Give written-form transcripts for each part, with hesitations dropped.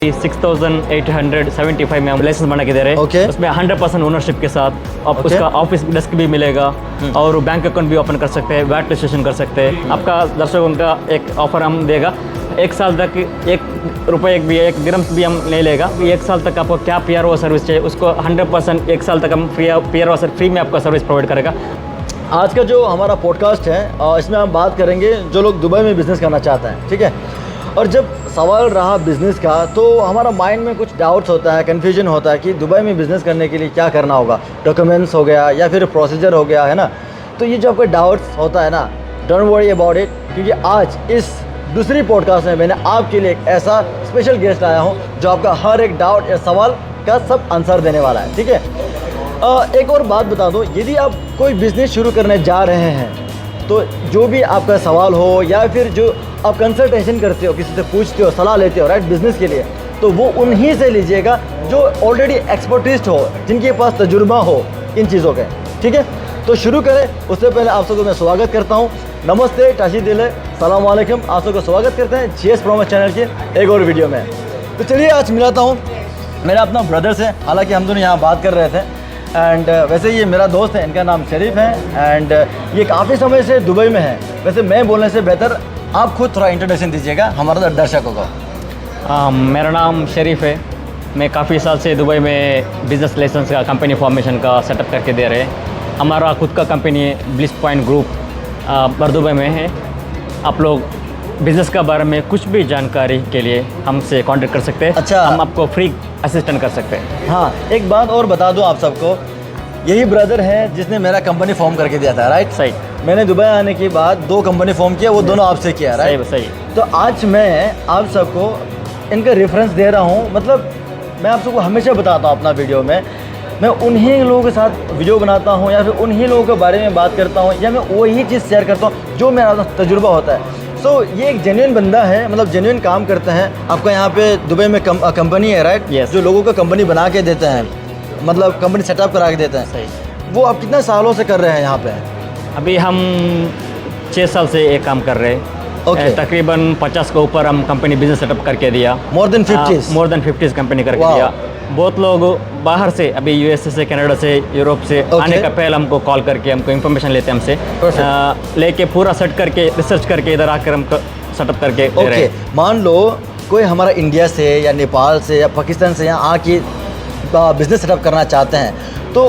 6875 में हम लाइसेंस बना के दे रहे हैं। Okay. उसमें 100% ओनरशिप के साथ आप Okay. उसका ऑफिस डेस्क भी मिलेगा और बैंक अकाउंट भी ओपन कर सकते हैं, वैट रजिस्ट्रेशन कर सकते हैं। आपका दर्शकों का एक ऑफर हम देगा, 1 साल तक 1 रुपये भी 1 दिरहम्स भी हम नहीं लेगा। 1 साल तक आपको क्या PRO सर्विस चाहिए उसको 100% 1 साल तक हम PRO फ्री में आपका सर्विस प्रोवाइड करेगा। आज का जो हमारा पॉडकास्ट है इसमें हम बात करेंगे जो लोग दुबई में बिज़नेस करना चाहते हैं, ठीक है। और जब सवाल रहा बिज़नेस का तो हमारा माइंड में कुछ डाउट्स होता है, कन्फ्यूजन होता है कि दुबई में बिज़नेस करने के लिए क्या करना होगा, डॉक्यूमेंट्स हो गया या फिर प्रोसीजर हो गया, है ना। तो ये जो आपका डाउट्स होता है ना, डोंट वरी अबाउट इट, क्योंकि आज इस दूसरी पॉडकास्ट में मैंने आपके लिए एक ऐसा स्पेशल गेस्ट आया हूँ जो आपका हर एक डाउट या सवाल का सब आंसर देने वाला है, ठीक है। एक और बात बता दूँ, यदि आप कोई बिज़नेस शुरू करने जा रहे हैं तो जो भी आपका सवाल हो या फिर जो आप कंसल्टेशन करते हो, किसी से पूछते हो, सलाह लेते हो राइट बिज़नेस के लिए, तो वो उन्हीं से लीजिएगा जो ऑलरेडी एक्सपर्टिस्ट हो, जिनके पास तजुर्बा हो इन चीज़ों के, ठीक है। तो शुरू करें उससे पहले आप सबको मैं स्वागत करता हूँ। नमस्ते, टाशी दिले, सलाम वालेकुम, आप सबको स्वागत करते हैं GS प्रोमो चैनल के एक और वीडियो में। तो चलिए आज मिलाता हूँ मेरा अपना ब्रदर से, हालांकि हम दोनों यहाँ बात कर रहे थे एंड वैसे ये मेरा दोस्त है, इनका नाम शरीफ है एंड ये काफ़ी समय से दुबई में है। वैसे मैं बोलने से बेहतर आप खुद थोड़ा इंट्रोडक्शन दीजिएगा हमारा दर्शकों को। मेरा नाम शरीफ है, मैं काफ़ी साल से दुबई में बिज़नेस लाइसेंस का कंपनी फॉर्मेशन का सेटअप करके दे रहे हैं। हमारा खुद का कंपनी है ब्लिस पॉइंट ग्रुप, दुबई में है। आप लोग बिज़नेस के बारे में कुछ भी जानकारी के लिए हमसे कांटेक्ट कर सकते हैं। अच्छा, हम आपको फ्री असिस्टेंट कर सकते हैं। हाँ, एक बात और बता दूं आप सबको, यही ब्रदर है जिसने मेरा कंपनी फॉर्म करके दिया था, राइट। सही। मैंने दुबई आने के बाद 2 कंपनी फॉर्म किया, वो दोनों आपसे किया, राइट। सही। तो आज मैं आप सबको इनका रेफरेंस दे रहा हूँ, मतलब मैं आप सबको हमेशा बताता हूँ अपना वीडियो में, मैं उन्हीं लोगों के साथ वीडियो बनाता हूँ या फिर उन्हीं लोगों के बारे में बात करता हूँ या मैं वही चीज़ शेयर करता हूँ जो मेरा तजुर्बा होता है। सो ये एक जेन्युइन बंदा है, मतलब जेन्युइन काम करते हैं। आपका यहाँ पे दुबई में कंपनी है, राइट। Yes. जो लोगों को कंपनी बना के देते हैं, मतलब कंपनी सेटअप करा के देते हैं। सही। वो आप कितने सालों से कर रहे हैं यहाँ पे? अभी हम 6 साल से एक काम कर रहे हैं। Okay. तकरीबन 50 के ऊपर हम कंपनी बिजनेस सेटअप करके दिया। मोर देन 50 कंपनी करके Wow. दिया। बहुत लोग बाहर से, अभी USA से, कनाडा से, यूरोप से आने का पहले हमको कॉल करके हमको इन्फॉर्मेशन लेते हैं हमसे, लेके पूरा सेट करके रिसर्च करके इधर आकर हमको सेटअप करके दे रहे हैं। मान लो कोई हमारा इंडिया से या नेपाल से या पाकिस्तान से यहाँ आके बिजनेस सेटअप करना चाहते हैं तो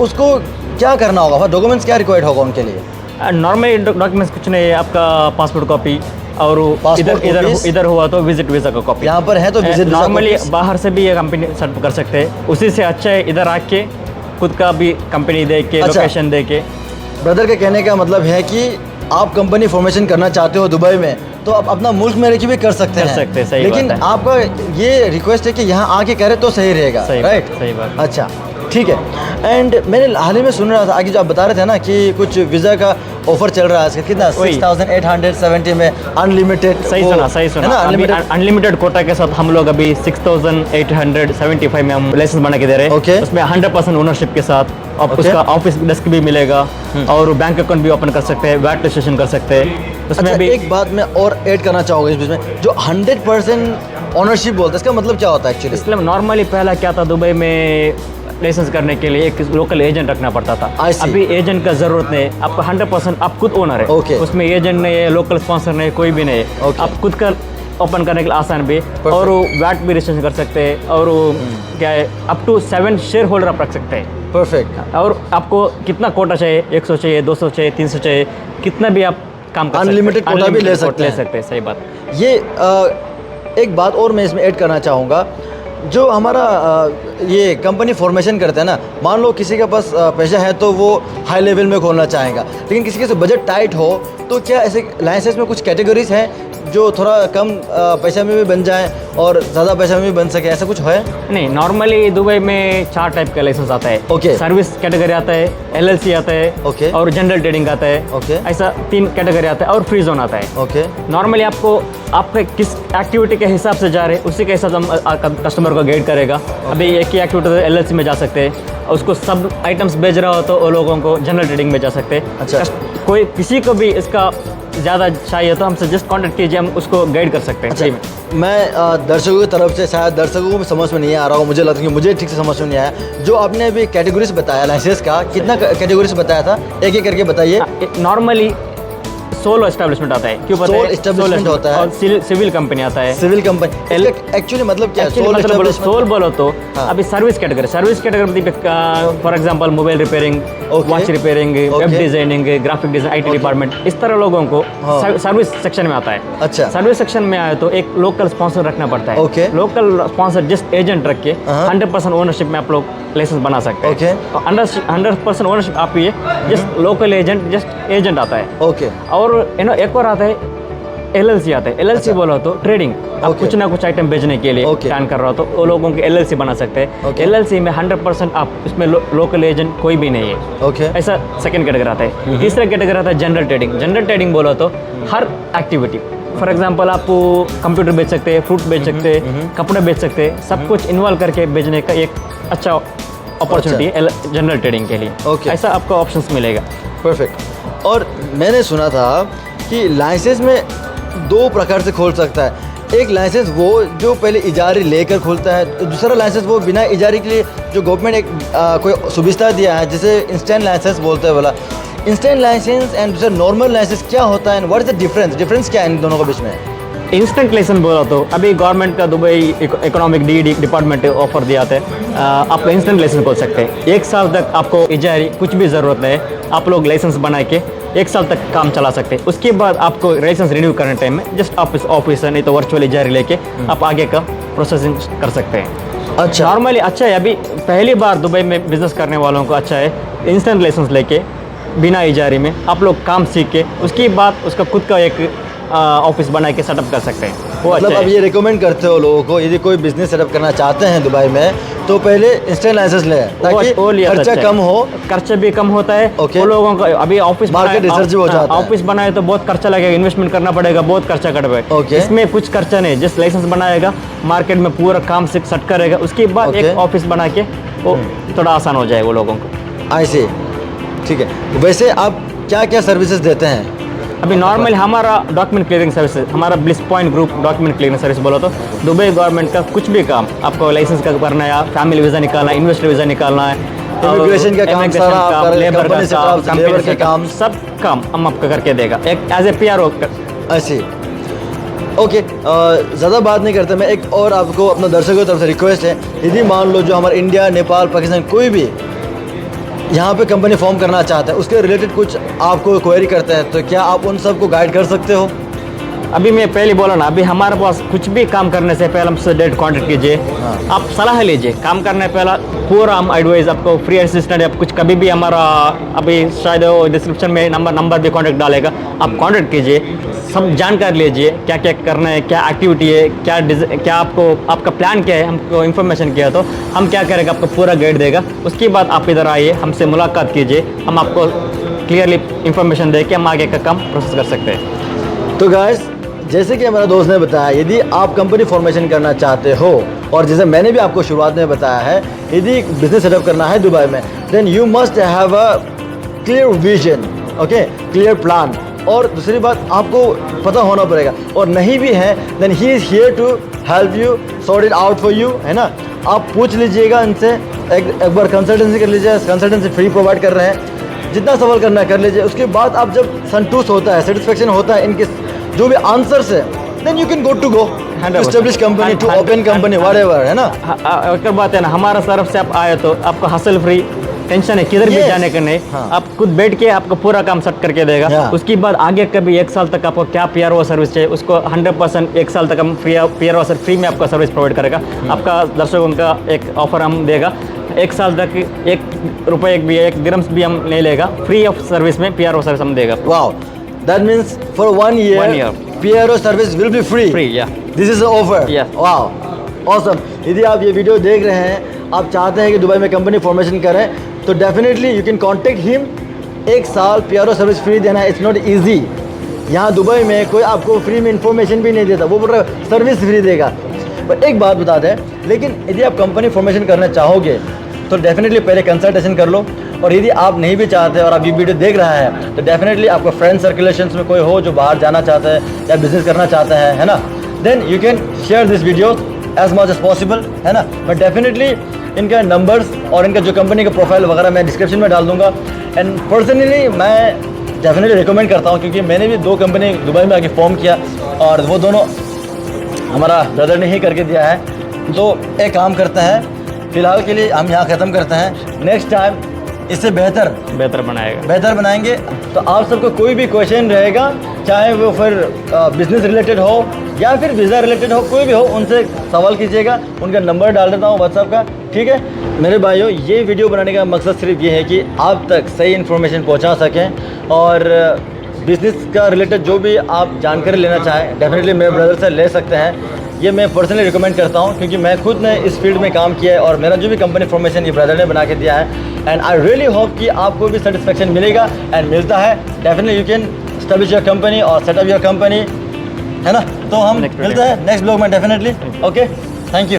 उसको क्या करना होगा, डॉक्यूमेंट्स क्या रिक्वायर्ड होगा उनके लिए? नॉर्मली डॉक्यूमेंट्स कुछ नहीं है, आपका पासपोर्ट कॉपी और इधर हुआ तो विजिट वीज़ा का कॉपी। यहाँ पर है तो विजिट वीज़ा। नॉर्मली बाहर से भी ये कंपनी सेटअप कर सकते हैं, उसी से अच्छा है इधर आके खुद का भी कंपनी दे के, लोकेशन दे के। ब्रदर के कहने का मतलब है कि आप कंपनी फॉर्मेशन करना चाहते हो दुबई में तो आप अपना मुल्क में रह के भी कर सकते हैं। सही लेकिन बात है। आपका ये रिक्वेस्ट है कि यहाँ आके करे तो सही रहेगा, राइट। सही बात। अच्छा, ठीक है। एंड मैंने हाल ही में सुन रहा था, आगे जो आप बता रहे थे ना कि कुछ वीज़ा का ऑफर चल रहा है आजकल, कितना 6870 में अनलिमिटेड। सही सुना अनलिमिटेड कोटा के साथ हम लोग अभी 6875 में हम लाइसेंस बना के दे रहे हैं। Okay. उसमें 100% ओनरशिप के साथ Okay. उसका ऑफिस डेस्क भी मिलेगा और बैंक अकाउंट भी ओपन कर सकते हैं, वैट रजिस्ट्रेशन कर सकते हैं। उसमें अच्छा, भी एक बात मैं और ऐड करना चाहूँगा इस बीच में, जो 100% ओनरशिप बोलते हैं इसका मतलब क्या होता है एक्चुअली? इसलिए नॉर्मली पहला क्या था, दुबई में लाइसेंस करने के लिए एक लोकल एजेंट रखना पड़ता था। अभी एजेंट का जरूरत नहीं, आपका 100% आप खुद ओनर है। Okay. उसमें एजेंट नहीं है, लोकल स्पॉन्सर नहीं है, कोई भी नहीं है। Okay. आप खुद का ओपन करने के लिए आसान भी और वैट भी रजिस्ट्रेशन कर सकते हैं और क्या है अप टू 7 शेयर होल्डर आप रख सकते हैं। परफेक्ट। और आपको कितना कोटा चाहिए, 100 चाहिए, 200 चाहिए, 300 चाहिए, कितना भी आप काम कर अनलिमिटेड कोटा भी ले सकते हैं। सही बात। ये एक बात और मैं इसमें ऐड करना चाहूँगा, जो हमारा ये कंपनी फॉर्मेशन करते हैं ना, मान लो किसी के पास पैसा है तो वो हाई लेवल में खोलना चाहेगा, लेकिन किसी के बजट टाइट हो तो क्या ऐसे लाइसेंस में कुछ कैटेगरीज हैं जो थोड़ा कम पैसे में भी बन जाए और ज़्यादा पैसे में भी बन सके, ऐसा कुछ है? नहीं, नॉर्मली दुबई में 4 टाइप का लाइसेंस आता है। Okay. सर्विस कैटेगरी आता है, LLC आता है, Okay. और जनरल ट्रेडिंग आता है। Okay. ऐसा 3 कैटेगरी आता है और फ्री जोन आता है। ओके। नॉर्मली आपको आपके किस एक्टिविटी के हिसाब से जा रहे हैं उसी के हिसाब से हम कस्टमर को गाइड करेगा। अभी एक ही एक्टिविटी LLC में जा सकते हैं, उसको सब आइटम्स बेच रहा हो तो वो लोगों को जनरल ट्रेडिंग में जा सकते हैं। अच्छा। कोई किसी को भी इसका ज़्यादा चाहिए तो हमसे जस्ट कॉन्टेक्ट कीजिए, हम उसको गाइड कर सकते हैं फ्री में। मैं दर्शकों की तरफ से, शायद दर्शकों को भी समझ में नहीं आ रहा हूँ, मुझे लगता है कि मुझे ठीक से समझ में नहीं आया, जो आपने अभी कैटेगरीज बताया लाइसेंस का, कितना कैटेगरीज बताया था, एक एक करके बताइए। नॉर्मली सोलो एस्टेब्लिशमेंट आता है, क्यों पता है? Sole establishment होता है। और सिविल कंपनी आता है। सिविल कंपनी एक्चुअली मतलब क्या है? एक्चुअली मतलब बोलो, सोल बोलो तो हाँ। अभी service category for example mobile repairing, Okay. Watch repairing, web designing, graphic design, IT department, इस तरह लोगों को हाँ। सर्विस सेक्शन में आता है। अच्छा। सर्विस सेक्शन में आए तो एक लोकल स्पॉन्सर रखना पड़ता है। Okay. Local sponsor just agent रख के हाँ। 100% ओनरशिप में आप लोग लाइसेंस बना सकते हैं। Okay. 100% ओनरशिप आप ये just local agent, just agent आता है। ओके। और एक और आता है LLC आता है। LLC बोलो तो ट्रेडिंग, आप Okay. कुछ ना कुछ आइटम बेचने के लिए Okay. प्लान कर रहा हो तो वो लोगों के LLC बना सकते हैं। Okay. LLC में 100% आप उसमें लोकल एजेंट कोई भी नहीं है। ओके। ऐसा सेकंड कैटेगरी आता है। तीसरा कैटेगरी आता है जनरल ट्रेडिंग। जनरल ट्रेडिंग बोलो तो हर एक्टिविटी, फॉर एग्जांपल आप कंप्यूटर बेच सकते हैं, फ्रूट बेच सकते हैं, कपड़े बेच सकते हैं, सब कुछ इन्वॉल्व करके बेचने का एक अच्छा अपॉर्चुनिटी है जनरल ट्रेडिंग के लिए। Okay. ऐसा आपको ऑप्शंस मिलेगा। परफेक्ट। और मैंने सुना था कि लाइसेंस में दो प्रकार से खोल सकता है। एक लाइसेंस वो जो पहले इजारे लेकर खोलता है, तो दूसरा लाइसेंस वो बिना इजारे के लिए जो गवर्नमेंट एक कोई सुविधा दिया है, जिसे इंस्टेंट लाइसेंस बोलते हैं बोला। इंस्टेंट लाइसेंस एंड दूसरा नॉर्मल लाइसेंस क्या होता है, व्हाट इज द डिफरेंस क्या है इन दोनों के बीच में? इंस्टेंट लाइसेंस बोला तो अभी गवर्नमेंट का दुबई इकोनॉमिक डिपार्टमेंट ऑफर दिया था, आप इंस्टेंट लाइसेंस बोल सकते हैं। 1 साल तक आपको इजारी कुछ भी ज़रूरत नहीं, आप लोग लाइसेंस बना के 1 साल तक काम चला सकते हैं। उसके बाद आपको लाइसेंस रिन्यू करने टाइम में जस्ट ऑफिस नहीं तो वर्चुअल इजारी लेके आप आगे का प्रोसेसिंग कर सकते हैं। अच्छा। नॉर्मली अच्छा है, अभी पहली बार दुबई में बिजनेस करने वालों को अच्छा है इंस्टेंट लाइसेंस लेके बिना इजारी में आप लोग काम सीख के उसके बाद उसका खुद का एक ऑफिस बना के सेटअप कर सकते हैं। वो मतलब अच्छा अब है। ये रिकमेंड करते हो लोगों को, यदि कोई बिजनेस सेटअप करना चाहते हैं दुबई में, तो पहले इंस्टेंट लाइसेंस ले, ताकि वो लिया खर्चा अच्छा है। कम हो। खर्चा भी कम होता है। Okay. वो लोगों का अभी ऑफिस Market research भी हो जाता है। ऑफिस बनाए तो बहुत खर्चा लगेगा, इन्वेस्टमेंट करना पड़ेगा, बहुत खर्चा कटेगा। Okay. इसमें कुछ खर्चा नहीं, जस्ट लाइसेंस बनाएगा, मार्केट में पूरा काम से सेट करेगा, उसके बाद Okay. एक ऑफिस बना के वो थोड़ा आसान हो जाएगा वो लोगों को। आई सी। ठीक है। वैसे आप क्या क्या सर्विसेज देते हैं? अभी नॉर्मल हमारा डॉक्यूमेंट क्लियरिंग सर्विस, हमारा bliss point group document clearing service बोलो तो दुबई गवर्नमेंट का कुछ भी काम आपको लाइसेंस का करना है, फैमिली वीज़ा निकालना है, इन्वेस्टर वीज़ा निकालना है, इमिग्रेशन का काम immigration सारा आप करें, लेबर company का काम, setup, labor कंपनी के काम। सब काम हम आपको करके देगा एक एज ए PRO। ऐसे। ओके, ज़्यादा बात नहीं करते, मैं एक और आपको अपना दर्शकों की तरफ से रिक्वेस्ट है, यदि मान लो जो हमारे इंडिया, नेपाल, पाकिस्तान कोई भी यहाँ पे कंपनी फॉर्म करना चाहता है, उसके रिलेटेड कुछ आपको क्वेरी करते हैं, तो क्या आप उन सबको गाइड कर सकते हो? अभी मैं पहले बोला ना, अभी हमारे पास कुछ भी काम करने से पहले हमसे डायरेक्ट कॉन्टेक्ट कीजिए, आप सलाह लीजिए। काम करने पहला पूरा हम एडवाइस आपको फ्री असिस्टेंट, आप कुछ कभी भी हमारा अभी शायद डिस्क्रिप्शन में नंबर भी कॉन्टेक्ट डालेगा, आप कॉन्टेक्ट कीजिए, सब जानकारी लीजिए क्या क्या करना है, क्या एक्टिविटी है, क्या आपको आपका प्लान क्या है, हमको इन्फॉर्मेशन किया तो हम क्या करेंगे, आपको पूरा गाइड देगा। उसके बाद आप इधर आइए, हमसे मुलाकात कीजिए, हम आपको क्लियरली इन्फॉर्मेशन दे के हम आगे का काम प्रोसेस कर सकते हैं। तो गाइस, जैसे कि हमारा दोस्त ने बताया, यदि आप कंपनी फॉर्मेशन करना चाहते हो, और जैसे मैंने भी आपको शुरुआत में बताया है, यदि बिजनेस सेटअप करना है दुबई में, then you must have a clear vision, okay, clear plan. और दूसरी बात, आपको पता होना पड़ेगा, और नहीं भी है then he is here to help you sort it out for you, है ना। आप पूछ लीजिएगा इनसे, एक बार कंसल्टेंसी कर लीजिए, कंसल्टेंसी फ्री प्रोवाइड कर रहे हैं, जितना सवाल करना है कर लीजिए। उसके बाद आप जब संतुष्ट होता है, सेटिस्फेक्शन होता है इनके जो भी आंसर्स है, then you can go to establish company, to open company, whatever, है ना। एक बात है ना, हमारा तरफ से आप आए तो आपको हासिल फ्री, टेंशन है किधर भी जाने का नहीं, आप खुद बैठ के आपको पूरा काम सेट करके देगा। उसके बाद आगे कभी 1 साल तक आपको क्या PRO सर्विस चाहिए, उसको 100% 1 साल तक हम PRO फ्री में आपको सर्विस प्रोवाइड करेगा। आपका दर्शकों का एक ऑफर हम देगा, 1 साल तक 1 रुपये भी, 1 दिरहम्स भी हम नहीं लेगा, फ्री ऑफ सर्विस में PRO सर्विस हम देगा। Wow, that means for 1 year, 1 year. PRO service will be free. Free, yeah. This is the offer. Yeah. Wow, awesome. यदि आप ये वीडियो देख रहे हैं, आप चाहते हैं कि दुबई में कंपनी फॉर्मेशन करें, तो definitely you can contact him. 1 साल PRO सर्विस फ्री देना, इट्स नॉट ईजी। यहाँ दुबई में कोई आपको फ्री में इंफॉर्मेशन भी नहीं देता, वो बोल रहा है सर्विस फ्री देगा। पर एक बात बता दें, लेकिन यदि आप कंपनी फॉर्मेशन करना चाहोगे तो डेफिनेटली पहले कंसल्टेशन कर लो, और यदि आप नहीं भी चाहते और आप ये वीडियो देख रहा है तो डेफिनेटली आपका फ्रेंड सर्कुलेशन में कोई हो जो बाहर जाना चाहता है या बिजनेस करना चाहता है ना, then you can share this video as much as possible, है ना। मैं डेफिनेटली इनका नंबर्स और इनका जो कंपनी का प्रोफाइल वगैरह मैं डिस्क्रिप्शन में डाल दूंगा। एंड पर्सनली मैं डेफिनेटली रिकमेंड करता हूँ, क्योंकि मैंने भी 2 कंपनी दुबई में आके फॉर्म किया और वो दोनों हमारा ब्रदर ने ही करके दिया है। तो एक काम करते हैं, फ़िलहाल के लिए हम यहाँ ख़त्म करते हैं, नेक्स्ट टाइम इससे बेहतर बनाएंगे। तो आप सबको कोई भी क्वेश्चन रहेगा, चाहे वो फिर बिज़नेस रिलेटेड हो या फिर वीज़ा रिलेटेड हो, कोई भी हो, उनसे सवाल कीजिएगा। उनका नंबर डाल देता हूँ व्हाट्सएप का, ठीक है। मेरे भाइयों, ये वीडियो बनाने का मकसद सिर्फ ये है कि आप तक सही इन्फॉर्मेशन पहुँचा सकें और बिज़नेस का रिलेटेड जो भी आप जानकारी लेना चाहें डेफिनेटली मेरे ब्रदर से ले सकते हैं। ये मैं पर्सनली रिकमेंड करता हूँ, क्योंकि मैं खुद ने इस फील्ड में काम किया है और मेरा जो भी कंपनी इन्फॉर्मेशन ये ब्रदर ने बना के दिया है। एंड आई रियली होप कि आपको भी सेटिस्फेक्शन मिलेगा एंड मिलता है। Definitely you can establish your company और सेटअप योर कंपनी, है ना। तो हम मिलते हैं नेक्स्ट ब्लॉग में डेफिनेटली। Okay, thank you.